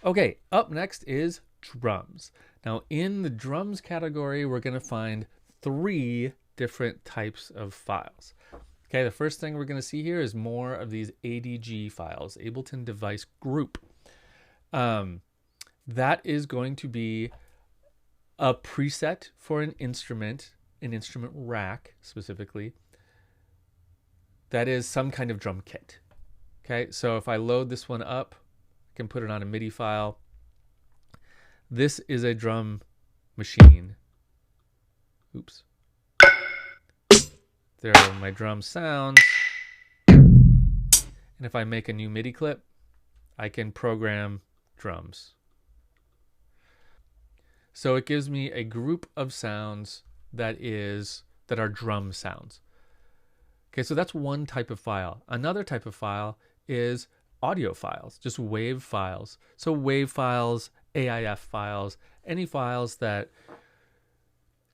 Okay, up next is drums. Now, in the drums category, we're going to find three different types of files. Okay, the first thing we're going to see here is more of these ADG files, Ableton Device Group. That is going to be a preset for an instrument rack specifically. That is some kind of drum kit. Okay, so if I load this one up, I can put it on a MIDI file. This is a drum machine. Oops. There are my drum sounds. And if I make a new MIDI clip, I can program drums. So it gives me a group of sounds that are drum sounds. Okay, so that's one type of file. Another type of file is audio files, just wave files. So wave files, AIF files, any files that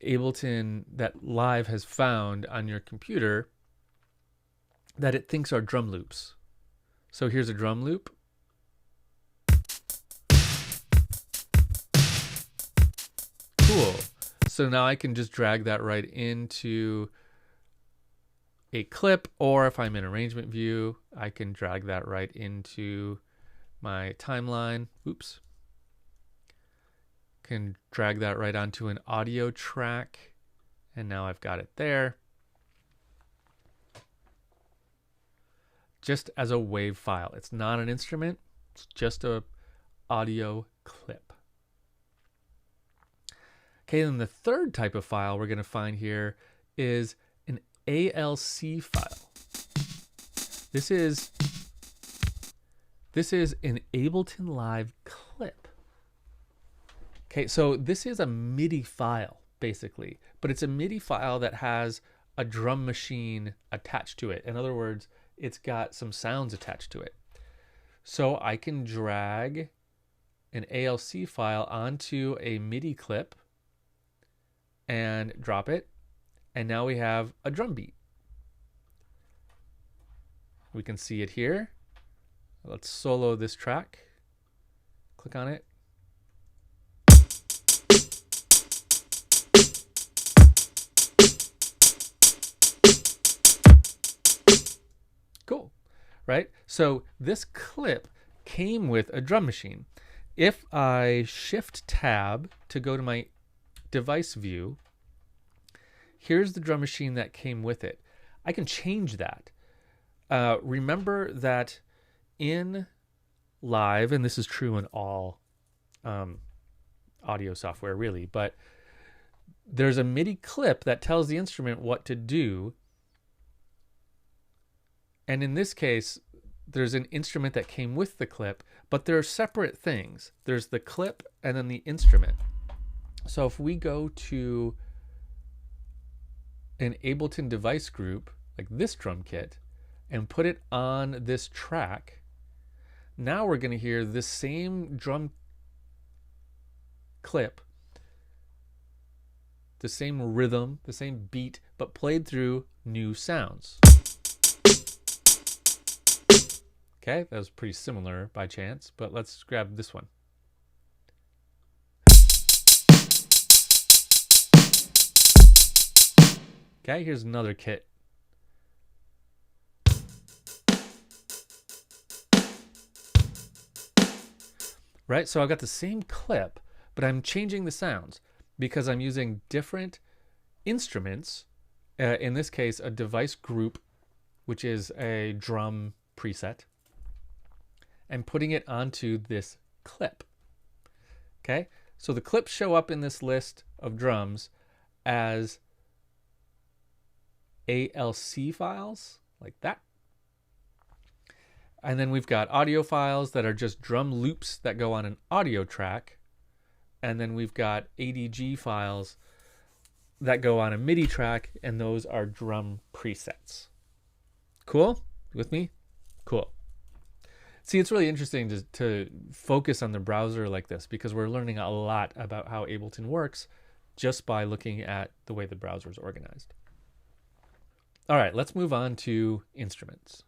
Ableton, that Live has found on your computer that it thinks are drum loops. So here's a drum loop. Cool. So now I can just drag that right into a clip, or if I'm in arrangement view, I can drag that right into my timeline. Oops. Can drag that right onto an audio track, and now I've got it there. Just as a wave file. It's not an instrument, it's just a audio clip. Okay, then the third type of file we're going to find here is an ALC file. This is an Ableton Live clip. Okay, so this is a MIDI file, basically, but it's a MIDI file that has a drum machine attached to it. In other words, it's got some sounds attached to it. So I can drag an ALC file onto a MIDI clip and drop it, and now we have a drum beat. We can see it here. Let's solo this track. Click on it. Cool, right? So this clip came with a drum machine. If I shift tab to go to my device view, here's the drum machine that came with it. I can change that. Remember that in Live, and this is true in all audio software really, but there's a MIDI clip that tells the instrument what to do. And in this case, there's an instrument that came with the clip, but they're separate things. There's the clip and then the instrument. So if we go to an Ableton device group, like this drum kit, and put it on this track, now we're going to hear the same drum clip, the same rhythm, the same beat, but played through new sounds. Okay, that was pretty similar by chance, but let's grab this one. Okay, here's another kit. Right, so I've got the same clip, but I'm changing the sounds because I'm using different instruments. In this case, a device group, which is a drum preset, and putting it onto this clip. Okay, so the clips show up in this list of drums as ALC files, like that. And then we've got audio files that are just drum loops that go on an audio track. And then we've got ADG files that go on a MIDI track, and those are drum presets. Cool? With me? Cool. See, it's really interesting to focus on the browser like this because we're learning a lot about how Ableton works just by looking at the way the browser is organized. All right, let's move on to instruments.